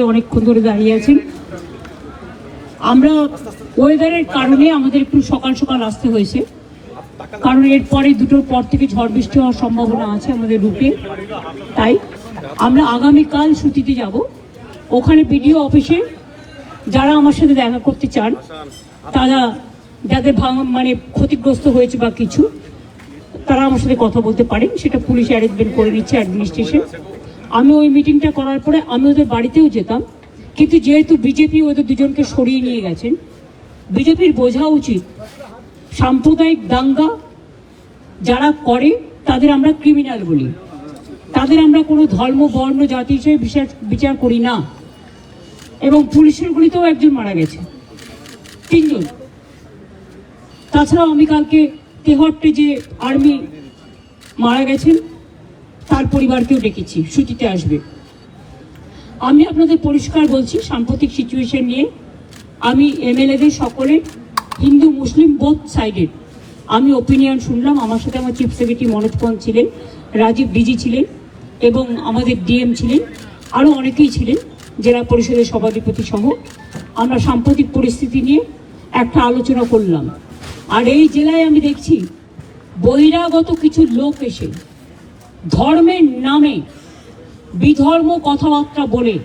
অনেকক্ষণ ধরে দাঁড়িয়ে আছেন। আমরা ওয়েদারের কারণে আমাদের একটু সকাল সকাল আসতে হয়েছে, কারণ এরপরে দুটোর পর থেকে ঝড় বৃষ্টি হওয়ার সম্ভাবনা আছে আমাদের রুটে। তাই আমরা আগামীকাল ছুটিতে যাব। ওখানে বিডিও অফিসে যারা আমার সাথে দেখা করতে চান, তারা যাদের মানে ক্ষতিগ্রস্ত হয়েছে বা কিছু, তারা আমার সাথে কথা বলতে পারেন। সেটা পুলিশ অ্যারেঞ্জমেন্ট করে নিচ্ছে, অ্যাডমিনিস্ট্রেশন। আমি ওই মিটিংটা করার পরে আমি ওদের বাড়িতেও যেতাম, কিন্তু যেহেতু বিজেপি ওদের দুজনকে সরিয়ে নিয়ে গেছেন, বিজেপির বোঝা উচিত সাম্প্রদায়িক দাঙ্গা যারা করে তাদের আমরা ক্রিমিনাল বলি, তাদের আমরা কোনো ধর্ম বর্ণ জাতি হিসেবে বিচার করি না। এবং পুলিশের গুলিতেও একজন মারা গেছে, 3 জন। তাছাড়াও আমি কালকে তেহট্টে যে আর্মি মারা গেছেন তার পরিবারকেও ডেকেছি, ছুটিতে আসবে। আমি আপনাদের পরিষ্কার বলছি, সাম্প্রতিক সিচুয়েশন নিয়ে আমি এমএলএদের সকলে, হিন্দু মুসলিম বোথ সাইডেড, আমি ওপিনিয়ন শুনলাম। আমার সাথে আমার চিফ সেক্রেটারি মনোজ পন্ত ছিলেন, রাজীব ডিজি ছিলেন এবং আমাদের ডিএম ছিলেন, আরও অনেকেই ছিলেন, জেলা পরিষদের সভাধিপতি সহ। আমরা সাম্প্রতিক পরিস্থিতি নিয়ে একটা আলোচনা করলাম। আর এই জেলায় আমি দেখছি বহিরাগত কিছু লোক এসে ধর্মের নামে বিধর্ম কথাবার্তা বলে,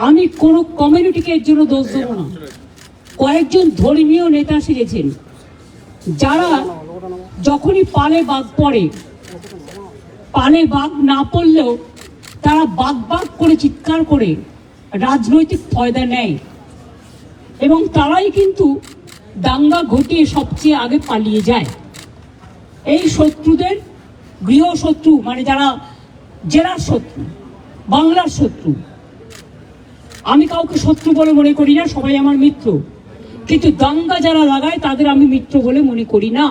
আমি কোনো কমিউনিটিকে এর জন্য দোষ দেবো না। কয়েকজন ধর্মীয় নেতা সেজেছেন, যারা যখনই পালে বাঘ পড়ে, পালে বাঘ না পড়লেও তারা বাঘ বাঘ করে চিৎকার করে রাজনৈতিক ফয়দা নেয়, এবং তারাই কিন্তু দাঙ্গা ঘটিয়ে সবচেয়ে আগে পালিয়ে যায়। এই শত্রুদের গৃহশত্রু, মানে যারা জেলার শত্রু, বাংলার শত্রু, আমি কাউকে শত্রু বলে মনে করি না, সবাই আমার মিত্র, কিন্তু দাঙ্গা যারা লাগায় তাদের আমি মিত্র বলে মনে করি না।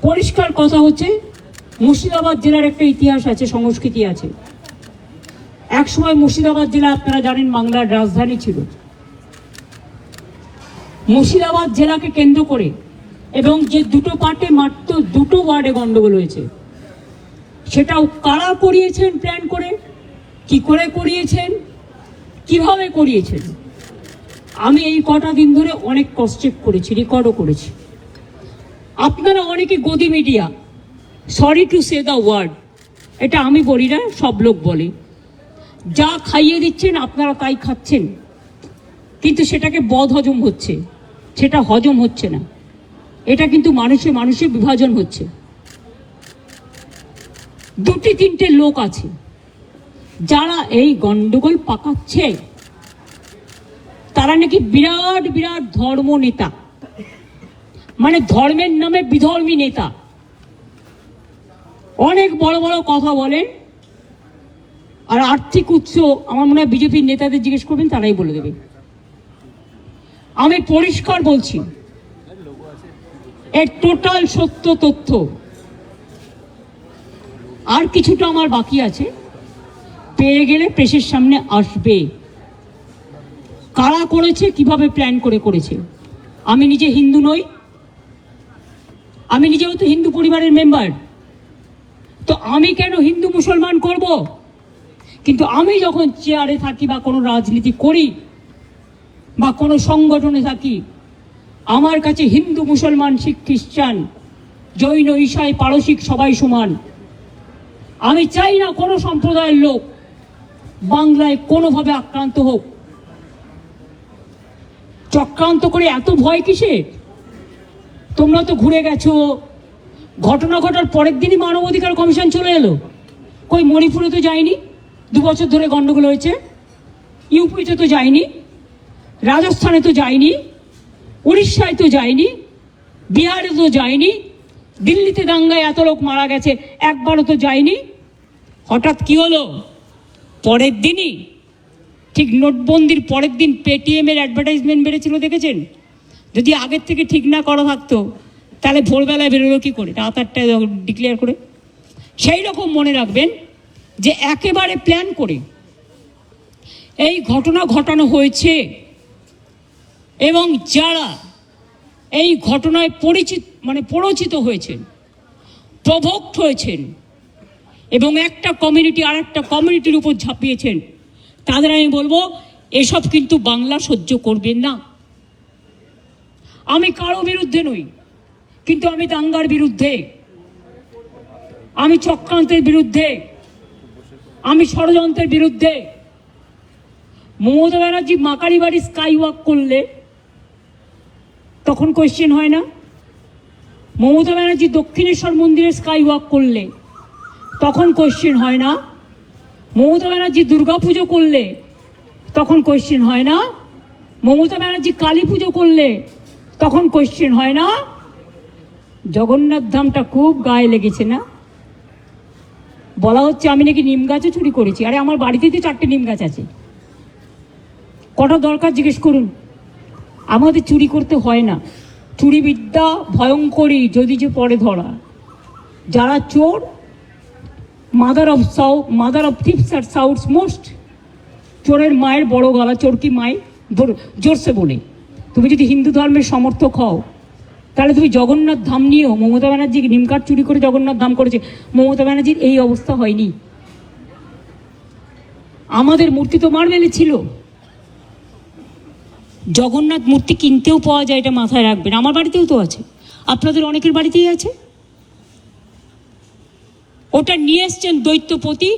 পরিষ্কার কথা হচ্ছে, মুর্শিদাবাদ জেলার একটা ইতিহাস আছে, সংস্কৃতি আছে। একসময় মুর্শিদাবাদ জেলা, আপনারা জানেন, বাংলার রাজধানী ছিল। মুর্শিদাবাদ জেলাকে কেন্দ্র করে এবং যে দুটো পার্টে মাত্র 2টো ওয়ার্ডে গন্ডগোল হয়েছে, সেটাও কারা করিয়েছেন, প্ল্যান করে, কি করে করিয়েছেন, কিভাবে করিয়েছেন, আমি এই কটা দিন ধরে অনেক ক্রস চেক করেছি, রেকর্ডও করেছি। আপনারা অনেকে godi media, sorry to say the word, এটা আমি বলি না, সব লোক বলে, যা খাইয়ে দিচ্ছেন আপনারা তাই খাচ্ছেন, কিন্তু সেটাকে বদ হজম হচ্ছে, সেটা হজম হচ্ছে না। এটা কিন্তু মানুষে মানুষে বিভাজন হচ্ছে। 2-3টে লোক আছে যারা এই গন্ডগোল পাকাচ্ছে। তারা নাকি বিরাট বিরাট ধর্ম নেতা, মানে ধর্মের নামে বিধর্মী নেতা, অনেক বড় বড় কথা বলেন। আর আর্থিক উৎস আমার মনে হয় বিজেপির নেতাদের জিজ্ঞেস করবেন, তারাই বলে দেবে। আমি পরিষ্কার বলছি, এর টোটাল সত্য তথ্য। আর কিছুটা আমার বাকি আছে, পেয়ে গেলে প্রেসের সামনে আসবে। কারা করেছে, কিভাবে প্ল্যান করে করেছে। আমি নিজে হিন্দু নই, আমি নিজেও তো হিন্দু পরিবারের মেম্বার, তো আমি কেন হিন্দু মুসলমান করব? কিন্তু আমি যখন চেয়ারে থাকি বা কোনো রাজনীতি করি বা কোনো সংগঠনে থাকি, আমার কাছে হিন্দু মুসলমান শিখ খ্রিস্টান জৈন ঈসাই পারসিক সবাই সমান। আমি চাই না কোনো সম্প্রদায়ের লোক বাংলায় কোনোভাবে আক্রান্ত হোক। চক্রান্ত করে এত ভয় কিসে? তোমরা তো ঘুরে গেছো, ঘটনা ঘটার পরের দিনই মানবাধিকার কমিশন চলে এলো। কই মণিপুরে তো যায়নি, 2 বছর ধরে গন্ডগোল হয়েছে। ইউপিতে তো যায়নি, রাজস্থানে তো যায়নি, উড়িষ্যায় তো যায়নি, বিহারে তো যায়নি, দিল্লিতে দাঙ্গায় এত লোক মারা গেছে, একবারও তো যায়নি। হঠাৎ কি হলো? পরের দিনই, ঠিক নোটবন্দির পরের দিন পেটিএমের অ্যাডভার্টাইজমেন্ট বেড়েছিল, দেখেছেন? যদি আগের থেকে ঠিক না করা থাকতো তাহলে ভোরবেলায় বেরোলো কি করে, রাত 8টায় ডিক্লেয়ার করে। সেই রকম মনে রাখবেন যে একেবারে প্ল্যান করে এই ঘটনা ঘটানো হয়েছে, এবং যারা এই ঘটনায় পরিচিত হয়েছেন, প্রভোক্ট হয়েছেন এবং একটা কমিউনিটি আর একটা কমিউনিটির উপর ঝাঁপিয়েছেন, তাদের আমি বলবো এসব কিন্তু বাংলা সহ্য করবেন না। আমি কারো বিরুদ্ধে নই, কিন্তু আমি দাঙ্গার বিরুদ্ধে, আমি চক্রান্তের বিরুদ্ধে, আমি ষড়যন্ত্রের বিরুদ্ধে। মমতা ব্যানার্জি মাকারি বাড়ি স্কাই ওয়াক করলে তখন কোয়েশ্চেন হয় না? মমতা ব্যানার্জি দক্ষিণেশ্বর মন্দিরে স্কাই ওয়াক করলে তখন কোয়েশ্চেন হয় না? মমতা ব্যানার্জি দুর্গাপুজো করলে তখন কোয়েশ্চেন হয় না? মমতা ব্যানার্জি কালী পুজো করলে তখন কোয়েশ্চেন হয় না? জগন্নাথ ধামটা খুব গায়ে লেগেছে না? বলা হচ্ছে আমি নাকি নিম গাছও চুরি করেছি। আরে আমার বাড়িতে তো 4টে নিম গাছ আছে, কটা দরকার জিজ্ঞেস করুন। আমাদের চুরি করতে হয় না। চুরি বিদ্যা ভয়ঙ্করী যদি যে পরে ধরা। যারা চোর, মাদার অফ থিপস আর সাউথস মোস্ট। চোরের মায়ের বড় গলা, চোর কি মায় জোরসে বলে। তুমি যদি হিন্দু ধর্মের সমর্থক হও তাহলে তুমি জগন্নাথ ধাম নিয়েও, মমতা ব্যানার্জি নিমকাঠ চুরি করে জগন্নাথ ধাম করেছে, মমতা ব্যানার্জির এই অবস্থা হয়নি। আমাদের মূর্তি তো মার্বেলে ছিল। জগন্নাথ মূর্তি কিনতেও পাওয়া যায়, এটা মাথায় রাখবেন। আমার বাড়িতেও তো আছে, আপনাদের অনেকের বাড়িতেই আছে। ওটা নিয়ে এসছেন দৈত্যপতি,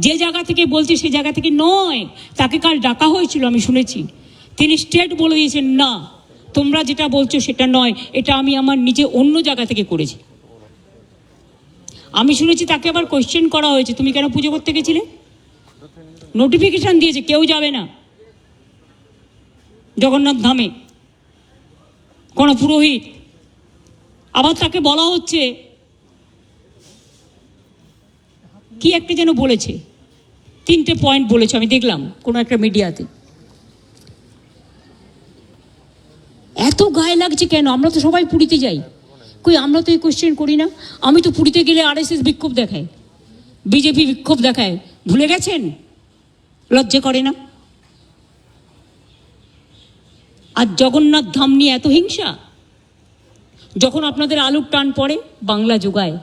যে জায়গা থেকে বলছে সে জায়গা থেকে নয়। তাকে কাল ডাকা হয়েছিল, আমি শুনেছি। তিনি স্ট্রেট বলে দিয়েছেন, না তোমরা যেটা বলছো সেটা নয়, এটা আমি আমার নিজে অন্য জায়গা থেকে করেছি। আমি শুনেছি তাকে আবার কোয়েশ্চেন করা হয়েছে, তুমি কেন পুজো করতে গেছিলে? নোটিফিকেশন দিয়েছে কেউ যাবে না জগন্নাথ ধামে, কোনো পুরোহিত। আবার তাকে বলা হচ্ছে কি একটা যেন বলেছে, 3টে পয়েন্ট বলেছে, আমি দেখলাম কোনো একটা মিডিয়াতে। এত গায়ে লাগছে কেন? আমরা তো সবাই পুরীতে যাই, কই আমরা তো এই কোয়েশ্চেন করি না? আমি তো পুরীতে গেলে RSS বিক্ষোভ দেখায়, বিজেপি বিক্ষোভ দেখায়, ভুলে গেছেন? লজ্জা করে না? আর জগন্নাথ ধাম নিয়ে এত হিংসা। যখন আপনাদের আলুর টান পড়ে বাংলা যোগায়।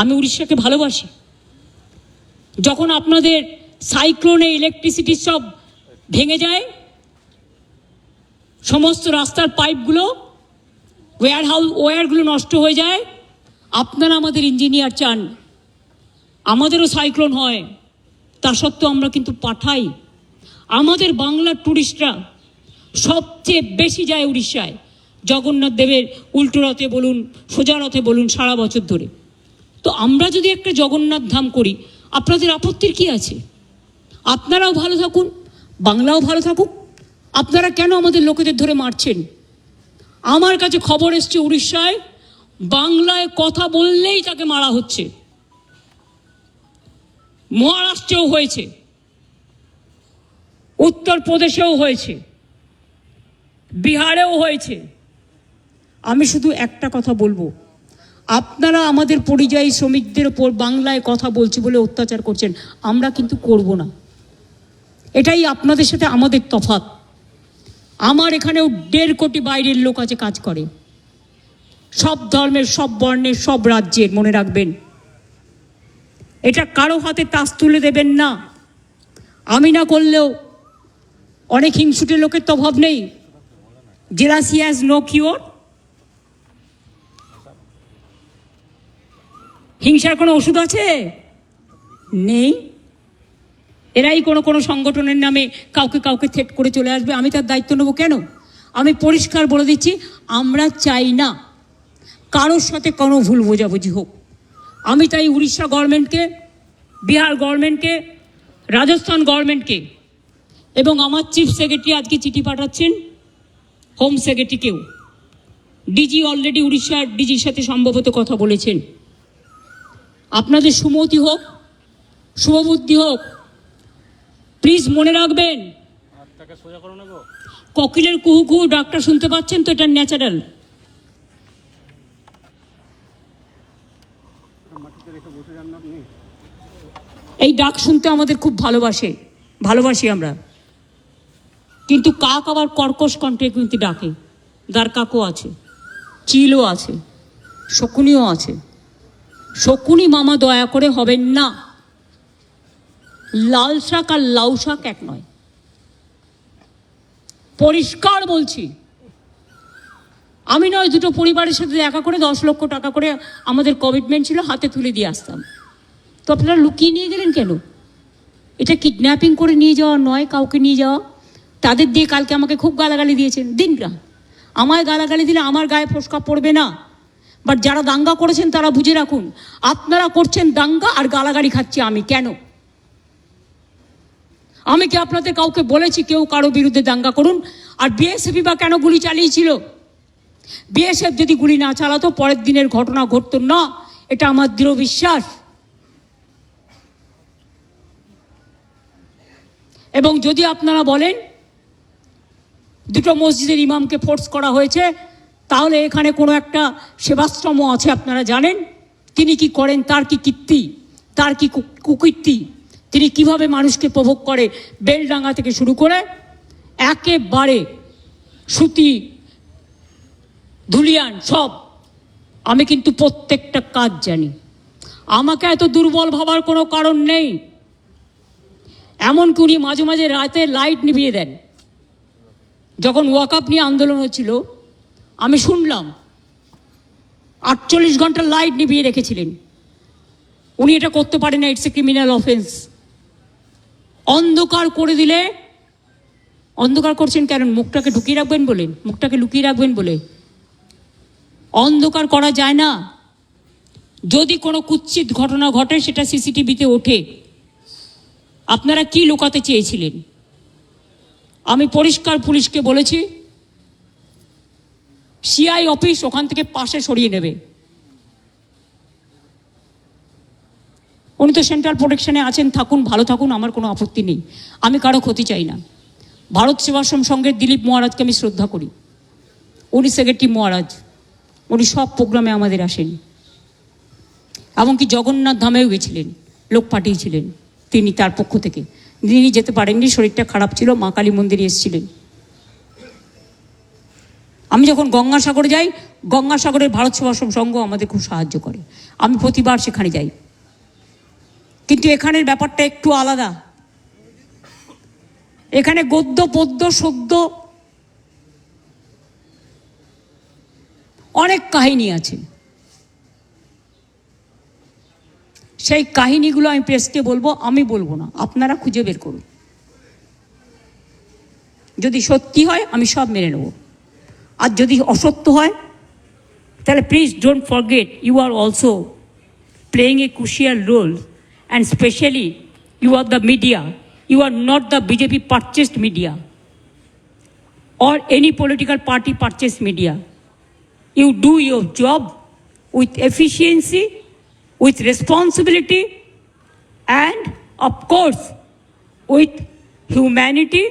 আমি উড়িষ্যাকে ভালোবাসি। যখন আপনাদের সাইক্লোনে ইলেকট্রিসিটি সব ভেঙে যায়, সমস্ত রাস্তার পাইপগুলো, ওয়্যারগুলো নষ্ট হয়ে যায়, আপনারা আমাদের ইঞ্জিনিয়ার চান আমাদেরও সাইক্লোন হয়, তা সত্ত্বেও আমরা কিন্তু পাঠাই। আমাদের বাংলার টুরিস্টরা সবচেয়ে বেশি যায় উড়িষ্যায়, জগন্নাথ দেবের উল্টো রথে বলুন, সোজা রথে বলুন, সারা বছর ধরে। তো আমরা যদি একটা জগন্নাথ ধাম করি, আপনাদের আপত্তির কি আছে? আপনারাও ভালো থাকুন, বাংলাও ভালো থাকুক। আপনারা কেন আমাদের লোকেদের ধরে মারছেন? আমার কাছে খবর এসছে উড়িষ্যায় বাংলায় কথা বললেই তাকে মারা হচ্ছে। মহারাষ্ট্রেও হয়েছে, উত্তরপ্রদেশেও হয়েছে, বিহারেও হয়েছে। আমি শুধু একটা কথা বলবো, আপনারা আমাদের পরিযায়ী শ্রমিকদের ওপর বাংলায় কথা বলছি বলে অত্যাচার করছেন, আমরা কিন্তু করব না। এটাই আপনাদের সাথে আমাদের তফাৎ। আমার এখানেও 1.5 কোটি বাইরের লোক আছে, কাজ করে, সব ধর্মের, সব বর্ণের, সব রাজ্যের। মনে রাখবেন, এটা কারো হাতে তাস তুলে দেবেন না। আমি না করলেও অনেক হিংসুটে লোকের তো অভাব নেই। Jealousy has no cure. হিংসার কোনো ওষুধ আছে? নেই। এরাই কোনো সংগঠনের নামে কাউকে থ্রেট করে চলে আসবে, আমি তার দায়িত্ব নেব কেন? আমি পরিষ্কার বলে দিচ্ছি, আমরা চাই না কারোর সাথে কোনো ভুল বোঝাবুঝি হোক। আমি তাই উড়িষ্যা গভর্নমেন্টকে, বিহার গভর্নমেন্টকে, রাজস্থান গভর্নমেন্টকে এবং আমার চিফ সেক্রেটারি আজকে চিঠি পাঠাচ্ছেন হোম সেক্রেটারিকেও। ডিজি অলরেডি উড়িষ্যার ডিজির সাথে সম্ভবত কথা বলেছেন। আপনাদের সুমতি হোক, শুভবুদ্ধি হোক। প্লিজ মনে রাখবেন, কোকিলের কুহু কুহু ডাকটা শুনতে পাচ্ছেন তো? এটা ন্যাচারাল। এই ডাক শুনতে আমাদের খুব ভালোবাসি আমরা। কিন্তু কাক আবার কর্কশ কণ্ঠে কিন্তু ডাকে। দ্বারকাকও আছে, চিলও আছে, শকুনিও আছে। শকুনি মামা দয়া করে হবেন না। লাল শাক আর লাউ শাক এক নয়, পরিষ্কার বলছি। আমি নয়, দুটো পরিবারের সাথে দেখা করে 10 লক্ষ টাকা করে আমাদের কমিটমেন্ট ছিল, হাতে তুলে দিয়ে আসতাম। তো আপনারা লুকিয়ে নিয়ে গেলেন কেন? এটা কিডন্যাপিং করে নিয়ে যাওয়া নয়, কাউকে নিয়ে যাওয়া। তাদের দিয়ে কালকে আমাকে খুব গালাগালি দিয়েছেন, দিন না, আমায় গালাগালি দিলে আমার গায়ে ফোসকা পড়বে না। বাট যারা দাঙ্গা করেছেন তারা বুঝে রাখুন, আপনারা করছেন দাঙ্গা আর গালাগালি খাচ্ছি আমি। কেন? আমি কি আপনাদের কাউকে বলেছি কেউ কারো বিরুদ্ধে দাঙ্গা করুন? আর বিএসএফই বা কেন গুলি চালিয়েছিল? বিএসএফ যদি গুলি না চালাতো পরের দিনের ঘটনা ঘটতো না, এটা আমার দৃঢ় বিশ্বাস। এবং যদি আপনারা বলেন দুটো মসজিদের ইমামকে ফোর্স করা হয়েছে, তাহলে এখানে কোনো একটা সেবাশ্রম আছে, আপনারা জানেন তিনি কি করেন, তার কি কীর্তি, তার কি কুকীর্তি, তিনি কিভাবে মানুষকে প্রভোগ করে, বেলডাঙ্গা থেকে শুরু করে একেবারে সুতি, ধুলিয়ান সব। আমি কিন্তু প্রত্যেকটা কাজ জানি। আমাকে এত দুর্বল ভাবার কোনো কারণ নেই। এমনকি উনি মাঝে মাঝে রাতে লাইট নিভিয়ে দেন। যখন ওয়াকআপ নিয়ে আন্দোলন হচ্ছিল আমি শুনলাম 48 ঘন্টা লাইট নিভিয়ে রেখেছিলেন। উনি এটা করতে পারেন না, ইটস এ ক্রিমিনাল অফেন্স। অন্ধকার করে দিলে, অন্ধকার করছেন কেন? মুখটাকে ঢুকিয়ে রাখবেন বলে, মুখটাকে লুকিয়ে রাখবেন বলে? অন্ধকার করা যায় না। যদি কোনো কুৎসিত ঘটনা ঘটে সেটা সিসিটিভিতে ওঠে। আপনারা কি লুকাতে চেয়েছিলেন? আমি পরিষ্কার পুলিশকে বলেছি সিআই অফিস ওখান থেকে পাশে সরিয়ে নেবে। উনি তো সেন্ট্রাল প্রোটেকশনে আছেন, থাকুন, ভালো থাকুন, আমার কোনো আপত্তি নেই। আমি কারো ক্ষতি চাই না। ভারত সেবাশ্রম সংঘের দিলীপ মহারাজকে আমি শ্রদ্ধা করি। উনি সেক্রেটারি মহারাজ, উনি সব প্রোগ্রামে আমাদের আসেন। এমনকি জগন্নাথ ধামেও গেছিলেন, লোক পাঠিয়েছিলেন তিনি তার পক্ষ থেকে। তিনি যেতে পারেননি, শরীরটা খারাপ ছিল, মা কালী মন্দিরে এসেছিলেন। আমি যখন গঙ্গাসাগরে যাই, গঙ্গাসাগরের ভারত সেবাশ্রম সংঘ আমাদের খুব সাহায্য করে, আমি প্রতিবার সেখানে যাই। কিন্তু এখানের ব্যাপারটা একটু আলাদা। এখানে গদ্য পদ্য সদ্য অনেক কাহিনী আছে। সেই কাহিনীগুলো আমি প্রেসকে বলবো, আমি বলবো না, আপনারা খুঁজে বের করুন। যদি সত্যি হয় আমি সব মেনে নেব, আর যদি অসত্য হয় তাহলে please don't forget you are also playing a crucial role, and especially you are the media. You are not the BJP purchased media or any political party purchased media. You do your job with efficiency, with responsibility, and of course with humanity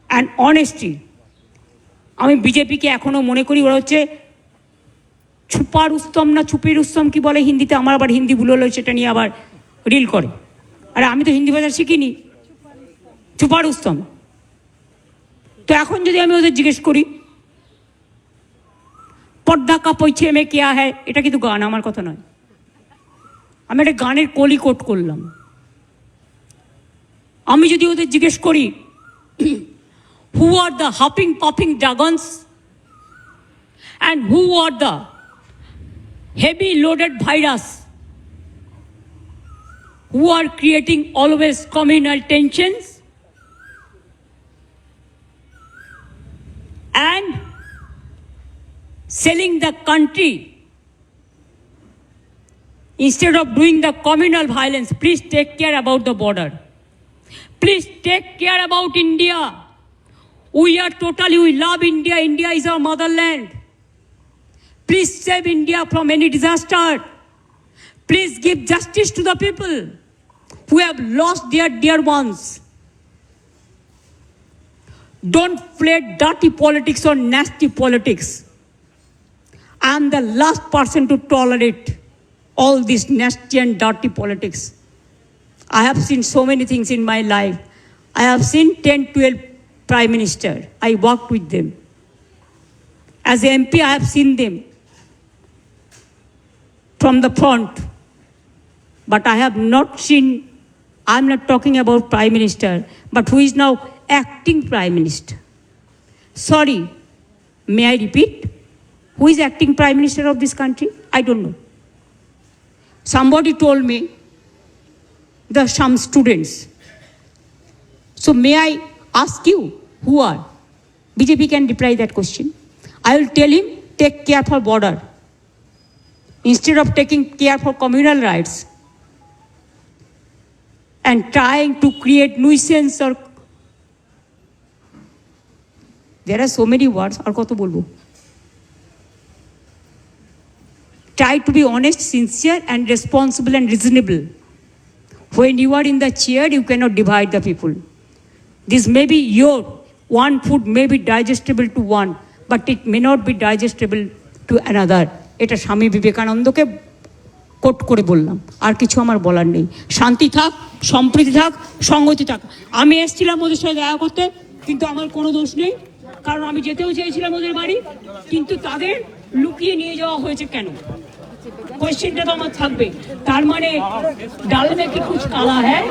and honesty. আমি বিজেপিকে এখনো মনে করি ওরা হচ্ছে ছুপা রুস্তম না ছুপি রুস্তম কি বলে হিন্দিতে, আমার আবার হিন্দি ভুল হলো, সেটা নিয়ে আবার রিল করে। আরে আমি তো হিন্দি ভাষা শিখিনি, ছুপা রুস্তম। তো এখন যদি আমি ওদের জিজ্ঞেস করি পর্দা কা পৈছে মে কেয়া হ্যায়, এটা কিন্তু গান, আমার কথা নয়, আমি একটা গানের কলি কোট করলাম। আমি যদি ওদের জিজ্ঞেস করি who are the huffing puffing dragons and who are the heavy loaded virus who are creating always communal tensions and selling the country instead of doing the communal violence. Please take care about the border. Please take care about India. We love India. India is our motherland. Please save India from any disaster. Please give justice to the people who have lost their dear ones. Don't play dirty politics or nasty politics. I am the last person to tolerate all this nasty and dirty politics. I have seen so many things in my life. I have seen 10-12 Prime Minister. I worked with them. As a MP, I have seen them from the front. but I have not seen, I'm not talking about Prime Minister, but who is now acting Prime Minister. Sorry, may I repeat? Who is acting Prime Minister of this country? I don't know. Somebody told me there are some students. So may I ask you, who are? BJP can reply that question. I will tell him, take care for border. Instead of taking care for communal rights and trying to create nuisance or there are so many words, আর কত বলবো? Try to be honest, sincere and responsible and reasonable. When you are in the chair, you cannot divide the people. This may be your one food may be digestible to one, but it may not be digestible to another. এটা স্বামী বিবেকানন্দকে coat করে বললাম, আর কিছু আমার বলার নেই। শান্তি থাক, সম্প্রীতি থাক, সংগতি থাক। আমি এসেছিলাম ওদের সাথে দেখা করতে, কিন্তু আমার কোনো দোষ নেই, কারণ আমি যেতেও চেয়েছিলাম ওদের বাড়ি, কিন্তু তাদের লুকিয়ে নিয়ে যাওয়া হয়েছে কেন? কোয়েশ্চেনটা তো আমার থাকবে। তার মানে ডাল মে কি কুছ কালা হ্যায়?